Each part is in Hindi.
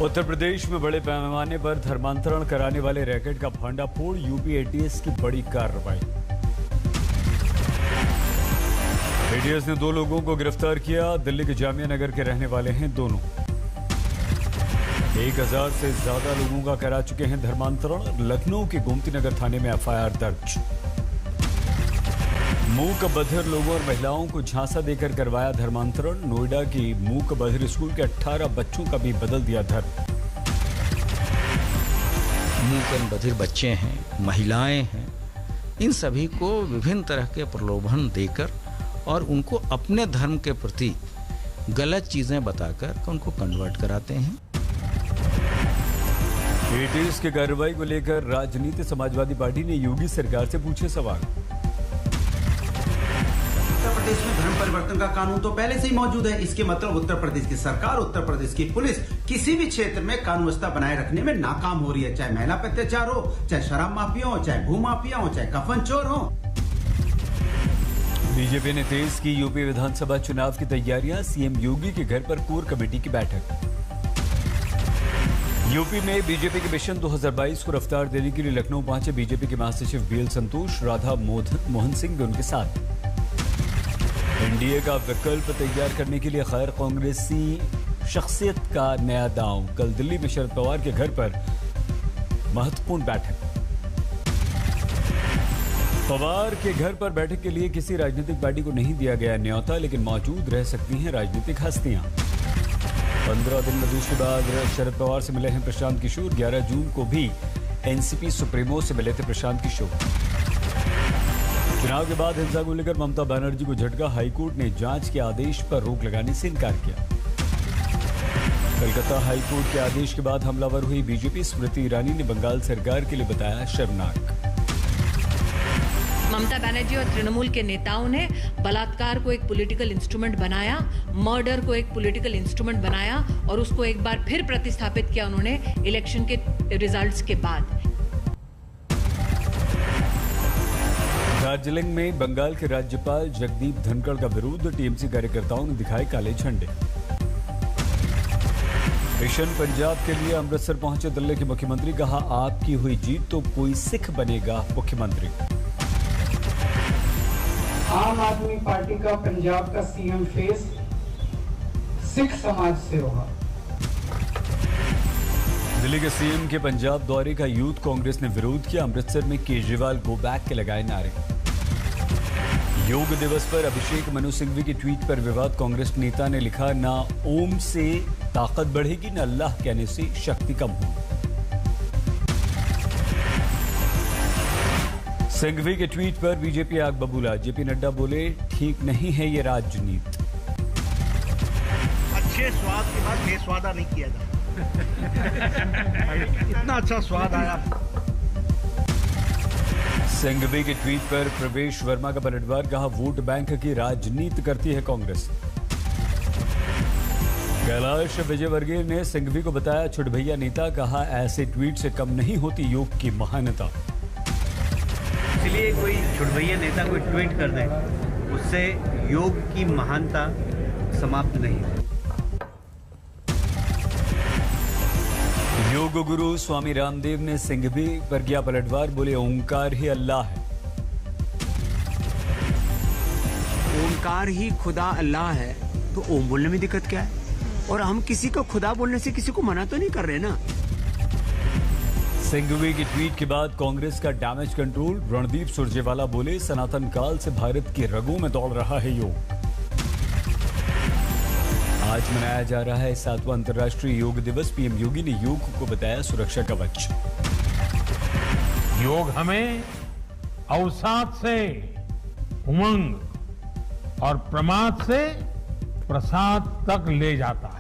उत्तर प्रदेश में बड़े पैमाने पर धर्मांतरण कराने वाले रैकेट का भंडाफोड़, यूपी एटीएस की बड़ी कार्रवाई। एटीएस ने 2 लोगों को गिरफ्तार किया। दिल्ली के जामिया नगर के रहने वाले हैं दोनों। 1000 से ज्यादा लोगों का करा चुके हैं धर्मांतरण। लखनऊ के गोमती नगर थाने में एफआईआर दर्ज। मूक बधिर लोगों और महिलाओं को झांसा देकर करवाया धर्मांतरण। नोएडा की मूक बधिर स्कूल के 18 बच्चों का भी बदल दिया धर्म। मूक और बधिर बच्चे हैं, महिलाएं हैं, इन सभी को विभिन्न तरह के प्रलोभन देकर और उनको अपने धर्म के प्रति गलत चीजें बताकर उनको कन्वर्ट कराते हैं। एटीएस की कार्रवाई को लेकर राजनीति समाजवादी पार्टी ने योगी सरकार से पूछे सवाल। उत्तर प्रदेश में धर्म परिवर्तन का कानून तो पहले से ही मौजूद है। इसके मतलब उत्तर प्रदेश की सरकार, उत्तर प्रदेश की पुलिस किसी भी क्षेत्र में कानून व्यवस्था बनाए रखने में नाकाम हो रही है। चाहे महिला पर अत्याचार हो, चाहे शराब माफिया हो, चाहे भू माफिया हो, चाहे कफन चोर हो। बीजेपी ने तेज की यूपी विधानसभा चुनाव की तैयारियां। सीएम योगी के घर पर कोर कमेटी की बैठक। यूपी में बीजेपी के मिशन 2022 को रफ्तार देने के लिए लखनऊ पहुंचे बीजेपी के महासचिव बीएल संतोष। राधा मोहन सिंह भी उनके साथ। एनडीए का विकल्प तैयार करने के लिए खैर कांग्रेसी शख्सियत का नया दांव। कल दिल्ली में शरद पवार के घर पर महत्वपूर्ण बैठक। पवार के घर पर बैठक के लिए किसी राजनीतिक पार्टी को नहीं दिया गया न्योता, लेकिन मौजूद रह सकती हैं राजनीतिक हस्तियां। 15 दिन में दूसरी बार शरद पवार से मिले हैं प्रशांत किशोर। 11 जून को भी एनसीपी सुप्रीमो से मिले थे प्रशांत किशोर। चुनाव के बाद हिंसा को लेकर ममता बनर्जी को झटका। हाईकोर्ट ने जांच के आदेश पर रोक लगाने से इनकार किया। कलकत्ता हाईकोर्ट के आदेश के बाद हमलावर हुई बीजेपी। स्मृति ईरानी ने बंगाल सरकार के लिए बताया शर्मनाक। ममता बनर्जी और तृणमूल के नेताओं ने बलात्कार को एक पॉलिटिकल इंस्ट्रूमेंट बनाया, मर्डर को एक पॉलिटिकल इंस्ट्रूमेंट बनाया और उसको एक बार फिर प्रतिस्थापित किया उन्होंने इलेक्शन के रिजल्ट्स के बाद। दार्जिलिंग में बंगाल के राज्यपाल जगदीप धनखड़ का विरोध। टीएमसी कार्यकर्ताओं ने दिखाए काले झंडे। मिशन पंजाब के लिए अमृतसर पहुंचे दिल्ली के मुख्यमंत्री। कहा आपकी हुई जीत तो कोई सिख बनेगा मुख्यमंत्री। आम आदमी पार्टी का पंजाब का सीएम फेस सिख समाज से होगा। दिल्ली के सीएम के पंजाब दौरे का यूथ कांग्रेस ने विरोध किया। अमृतसर में केजरीवाल गो बैक के लगाए नारे। योग दिवस पर अभिषेक मनु सिंघवी की ट्वीट पर विवाद। कांग्रेस नेता ने लिखा, ना ओम से ताकत बढ़ेगी, ना अल्लाह कहने से शक्ति कम होगी। सिंघवी के ट्वीट पर बीजेपी आग बबूला। जेपी नड्डा बोले, ठीक नहीं है ये राजनीति। अच्छे स्वाद के बाद बेस्वादा नहीं किया जाता। इतना अच्छा स्वाद आया। सिंघवी के ट्वीट पर प्रवेश वर्मा का पलटवार। कहा वोट बैंक की राजनीति करती है कांग्रेस। कैलाश विजयवर्गीय ने सिंघवी को बताया छुटभैया नेता। कहा ऐसे ट्वीट से कम नहीं होती योग की महानता। इसलिए कोई छुटभैया नेता कोई ट्वीट कर दे, उससे योग की महानता समाप्त नहीं। योग गुरु स्वामी रामदेव ने सिंघवी पर किया पलटवार। बोले ओंकार ही अल्लाह है। ओंकार ही खुदा अल्लाह है तो ओम बोलने में दिक्कत क्या है? और हम किसी को खुदा बोलने से किसी को मना तो नहीं कर रहे ना। सिंघवी की ट्वीट के बाद कांग्रेस का डैमेज कंट्रोल। रणदीप सुरजेवाला बोले सनातन काल से भारत की रगों में दौड़ रहा है योग। आज मनाया जा रहा है 7वां अंतर्राष्ट्रीय योग दिवस। पीएम योगी ने योग को बताया सुरक्षा कवच। योग हमें अवसाद से उमंग और प्रमाद से प्रसाद तक ले जाता है।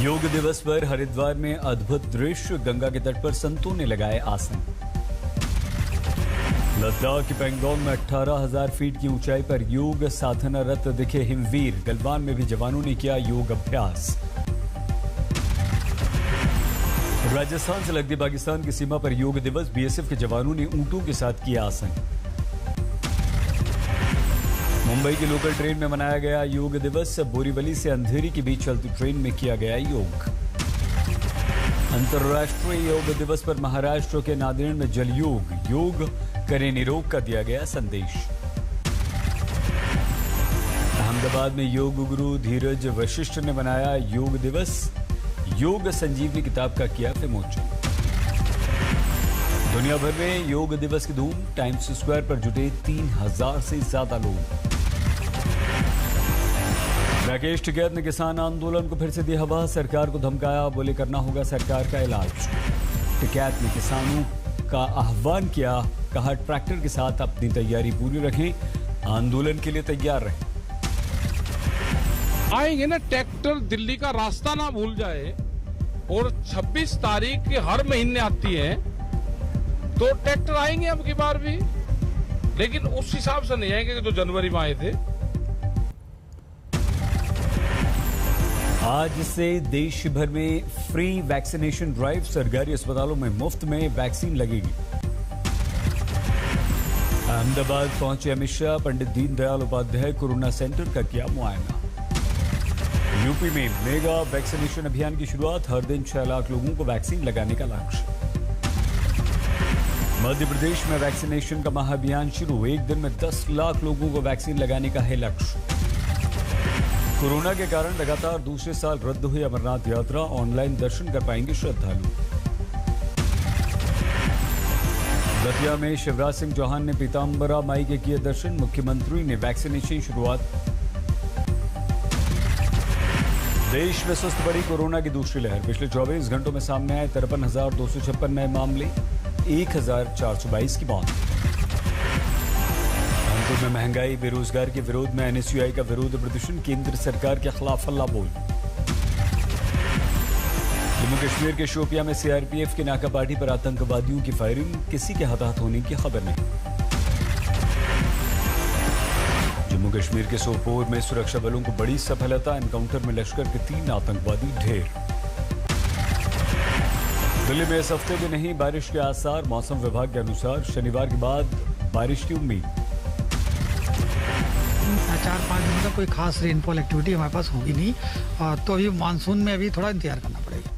योग दिवस पर हरिद्वार में अद्भुत दृश्य। गंगा के तट पर संतों ने लगाए आसन। लद्दाख की पैंगोंग में 18,000 फीट की ऊंचाई पर योग साधनारत दिखे हिमवीर। गलवान में भी जवानों ने किया योग अभ्यास। राजस्थान से लगती पाकिस्तान की सीमा पर योग दिवस। बीएसएफ के जवानों ने ऊंटों के साथ किया आसन। मुंबई की लोकल ट्रेन में मनाया गया योग दिवस। बोरीवली से अंधेरी के बीच चलती ट्रेन में किया गया योग। अंतर्राष्ट्रीय योग दिवस पर महाराष्ट्र के नांदेड़ में जल योग करें निरोग का दिया गया संदेश। अहमदाबाद में योग गुरु धीरज वशिष्ठ ने मनाया योग दिवस। योग संजीवनी किताब का किया विमोचन। दुनिया भर में योग दिवस की धूम। टाइम्स स्क्वायर पर जुटे 3000 से ज्यादा लोग। राकेश टिकैत ने किसान आंदोलन को फिर से दी हवा। सरकार को धमकाया, बोले करना होगा सरकार का इलाज। टिकैत ने किसानों का आह्वान किया, कहा ट्रैक्टर के साथ अपनी तैयारी पूरी रखें, आंदोलन के लिए तैयार रहें। आएंगे ना ट्रैक्टर, दिल्ली का रास्ता ना भूल जाए। और 26 तारीख की हर महीने आती है तो ट्रैक्टर आएंगे अब की बार भी, लेकिन उस हिसाब से नहीं आएंगे जो जनवरी में आए थे। आज से देश भर में फ्री वैक्सीनेशन ड्राइव। सरकारी अस्पतालों में मुफ्त में वैक्सीन लगेगी। अहमदाबाद पहुंचे अमित शाह। पंडित दीनदयाल उपाध्याय कोरोना सेंटर का किया मुआयना। यूपी में मेगा वैक्सीनेशन अभियान की शुरुआत। हर दिन 6 लाख लोगों को वैक्सीन लगाने का लक्ष्य। मध्य प्रदेश में वैक्सीनेशन का महाअभियान शुरू। एक दिन में 10 लाख लोगों को वैक्सीन लगाने का है लक्ष्य। कोरोना के कारण लगातार दूसरे साल रद्द हुई अमरनाथ यात्रा। ऑनलाइन दर्शन कर पाएंगे श्रद्धालु। दतिया में शिवराज सिंह चौहान ने पीताम्बरा माई के किए दर्शन। मुख्यमंत्री ने वैक्सीनेशन शुरुआत। देश में सुस्त पड़ी कोरोना की दूसरी लहर। पिछले 24 घंटों में सामने आए 53,256 नए मामले, 1,422 की मौत। कानपुर में महंगाई बेरोजगार के विरोध में एनएसयूआई का विरोध प्रदर्शन। केंद्र सरकार के खिलाफ हल्ला बोल। जम्मू कश्मीर के शोपियां में सीआरपीएफ की नाकापाटी पर आतंकवादियों की फायरिंग। किसी के हताहत होने की खबर नहीं। जम्मू कश्मीर के सोपोर में सुरक्षा बलों को बड़ी सफलता। एनकाउंटर में लश्कर के 3 आतंकवादी ढेर। दिल्ली में इस हफ्ते भी नहीं बारिश के आसार। मौसम विभाग के अनुसार शनिवार के बाद बारिश की उम्मीद। 4-5 दिन तक कोई खास रेनफॉल एक्टिविटी हमारे पास होगी नहीं, तो अभी मानसून में अभी थोड़ा इंतजार करना पड़ेगा।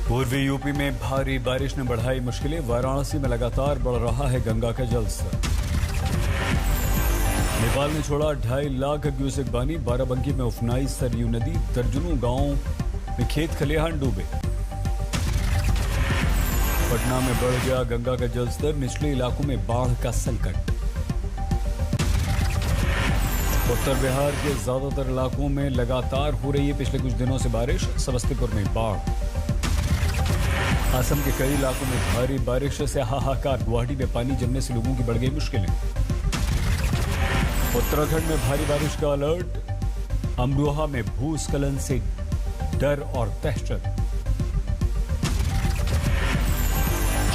पूर्वी यूपी में भारी बारिश ने बढ़ाई मुश्किलें। वाराणसी में लगातार बढ़ रहा है गंगा का जलस्तर। नेपाल ने छोड़ा 2.5 लाख क्यूसेक पानी। बाराबंकी में उफनाई सरयू नदी। दर्जनों गांवों में खेत खलिहान डूबे। पटना में बढ़ गया गंगा का जलस्तर। निचले इलाकों में बाढ़ का संकट। उत्तर बिहार के ज्यादातर इलाकों में लगातार हो रही है पिछले कुछ दिनों से बारिश। समस्तीपुर में बाढ़। असम के कई इलाकों में भारी बारिश से हाहाकार। गुवाहाटी में पानी जमने से लोगों की बढ़ गई मुश्किलें। उत्तराखंड में भारी बारिश का अलर्ट। अमरोहा में भूस्खलन से डर और दहशत।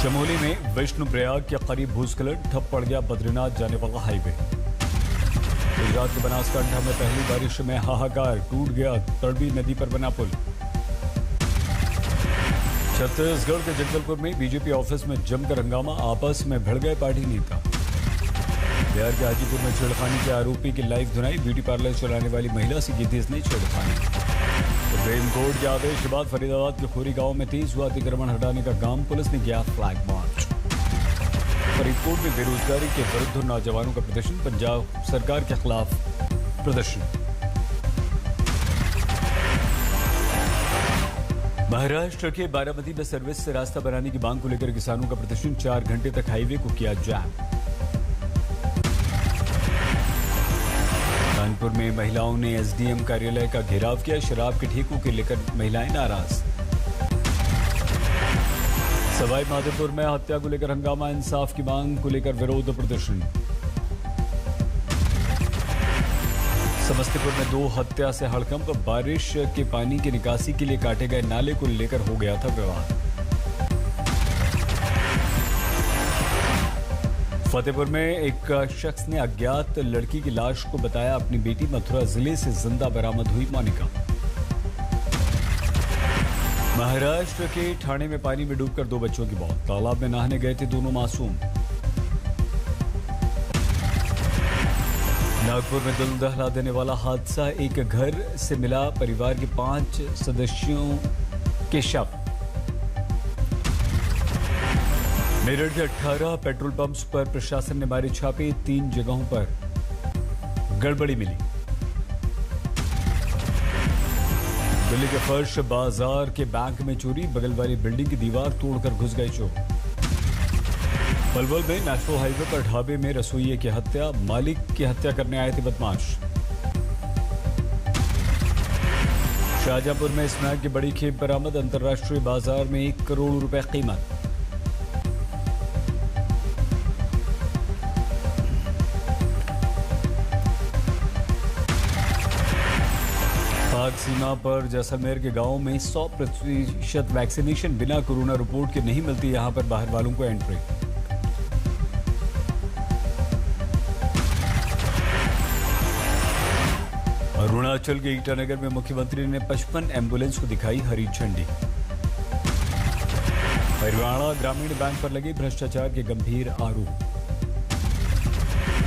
चमोली में विष्णुप्रयाग के करीब भूस्खलन। ठप पड़ गया बद्रीनाथ जाने वाला हाईवे। गुजरात के बनासकांठा में पहली बारिश में हाहाकार। टूट गया तड़बी नदी पर बना पुल। छत्तीसगढ़ के जगदलपुर में बीजेपी ऑफिस में जमकर हंगामा। आपस में भिड़ गए पार्टी नेता। बिहार के हाजीपुर में छेड़खानी के आरोपी की लाइव धुनाई। ब्यूटी पार्लर चलाने वाली महिला से की थी इसने छेड़खानी। सुप्रीम कोर्ट के आदेश के बाद फरीदाबाद के खोरी गांव में तेज हुआ अतिक्रमण हटाने का काम। पुलिस ने किया फ्लैग मार्च। फरीदकोट में बेरोजगारी के विरुद्ध नौजवानों का प्रदर्शन। पंजाब सरकार के खिलाफ प्रदर्शन। महाराष्ट्र के बारामती में सर्विस से रास्ता बनाने की मांग को लेकर किसानों का प्रदर्शन। 4 घंटे तक हाईवे को किया जाम। कानपुर में महिलाओं ने एसडीएम कार्यालय का घेराव किया। शराब के ठेकों के लेकर महिलाएं नाराज। सवाई माधोपुर में हत्या को लेकर हंगामा। इंसाफ की मांग को लेकर विरोध प्रदर्शन। समस्तीपुर में 2 हत्या से हड़कंप। बारिश के पानी की निकासी के लिए काटे गए नाले को लेकर हो गया था विवाद। फतेहपुर में एक शख्स ने अज्ञात लड़की की लाश को बताया अपनी बेटी। मथुरा जिले से जिंदा बरामद हुई मोनिका। महाराष्ट्र के ठाणे में पानी में डूबकर 2 बच्चों की मौत। तालाब में नहाने गए थे दोनों मासूम। नागपुर में दिल दहला देने वाला हादसा, एक घर से मिला परिवार के 5 सदस्यों के शव। मेरठ के 18 पेट्रोल पंप्स पर प्रशासन ने मारे छापे, 3 जगहों पर गड़बड़ी मिली। दिल्ली के फर्श बाजार के बैंक में चोरी, बगल वाली बिल्डिंग की दीवार तोड़कर घुस गए चोर। पलवल में नेशनल हाईवे पर ढाबे में रसोइये की हत्या, मालिक की हत्या करने आए थे बदमाश। शाहजहांपुर में स्मैक की बड़ी खेप बरामद, अंतर्राष्ट्रीय बाजार में 1 करोड़ रुपए कीमत। पाक सीमा पर जैसलमेर के गांव में 100% वैक्सीनेशन, बिना कोरोना रिपोर्ट के नहीं मिलती यहां पर बाहर वालों को एंट्री। अरुणाचल के ईटानगर में मुख्यमंत्री ने 55 एम्बुलेंस को दिखाई हरी झंडी। हरियाणा ग्रामीण बैंक पर लगे भ्रष्टाचार के गंभीर आरोप।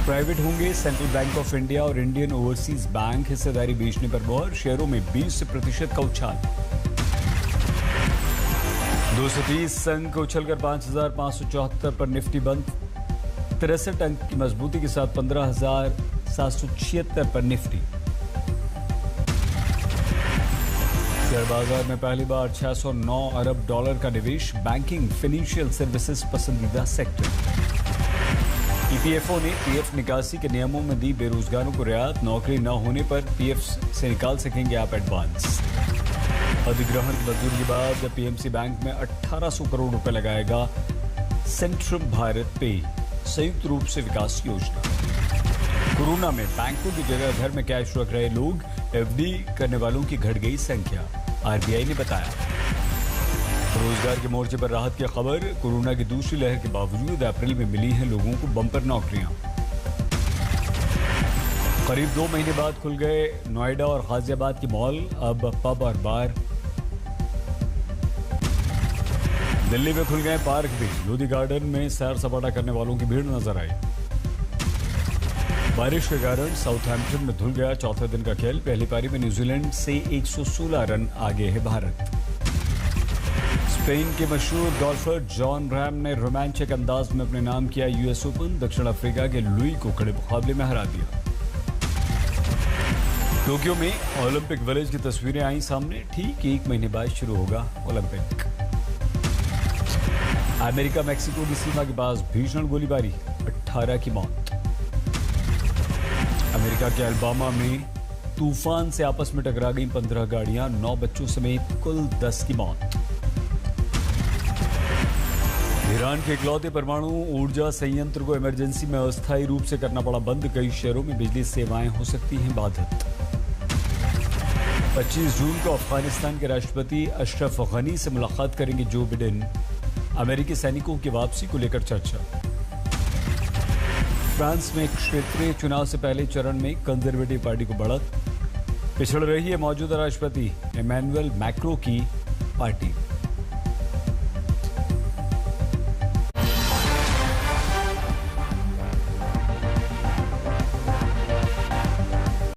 प्राइवेट होंगे सेंट्रल बैंक ऑफ इंडिया और इंडियन ओवरसीज बैंक, हिस्सेदारी बेचने पर मोहर, शेयरों में 20% का उछाल। 230 अंक उछलकर 5,574 पर निफ्टी बंद, 63 अंक की मजबूती के साथ 15,776 पर निफ्टी। शेयर बाजार में पहली बार 609 अरब डॉलर का निवेश, बैंकिंग फाइनेंशियल सर्विसेज पसंदीदा सेक्टर। ईपीएफओ ने पीएफ निकासी के नियमों में दी बेरोजगारों को रियायत, नौकरी न होने पर पीएफ से निकाल सकेंगे आप एडवांस। अधिग्रहण की मंजूरी के बाद पीएमसी बैंक में 1800 करोड़ रुपए लगाएगा सेंट्रम भारत पे, संयुक्त रूप से विकास योजना। कोरोना में बैंकों की जगह घर में कैश रख रहे लोग, एफडी करने वालों की घट गई संख्या, आरबीआई ने बताया। रोजगार के मोर्चे पर राहत की खबर, कोरोना की दूसरी लहर के बावजूद अप्रैल में मिली हैं लोगों को बम्पर नौकरियां। करीब 2 महीने बाद खुल गए नोएडा और गाजियाबाद की मॉल, अब पब और बार। दिल्ली में खुल गए पार्क भी, लोधी गार्डन में सैर सपाटा करने वालों की भीड़ नजर आई। बारिश के कारण साउथहैम्पटन में धुल गया चौथे दिन का खेल, पहली पारी में न्यूजीलैंड से 116 रन आगे है भारत। स्पेन के मशहूर गोल्फर जॉन रैम ने रोमांचक अंदाज में अपने नाम किया यूएस ओपन, दक्षिण अफ्रीका के लुई को कड़े मुकाबले में हरा दिया। टोक्यो में ओलंपिक विलेज की तस्वीरें आई सामने, ठीक 1 महीने बाद शुरू होगा ओलंपिक। अमेरिका मैक्सिको की सीमा के पास भीषण गोलीबारी, 18 की मौत। अमेरिका के अल्बामा में तूफान से आपस में टकरा गई 15 गाड़ियां, 9 बच्चों समेत कुल 10 की मौत। ईरान के इकलौते परमाणु ऊर्जा संयंत्र को इमरजेंसी में अस्थायी रूप से करना पड़ा बंद, कई शहरों में बिजली सेवाएं हो सकती हैं बाधित। 25 जून को अफगानिस्तान के राष्ट्रपति अशरफ गनी से मुलाकात करेंगे जो बिडेन, अमेरिकी सैनिकों की वापसी को लेकर चर्चा। फ्रांस में क्षेत्रीय चुनाव से पहले चरण में कंजर्वेटिव पार्टी को बढ़त, पिछड़ रही है मौजूदा राष्ट्रपति इमैनुअल मैक्रों की पार्टी।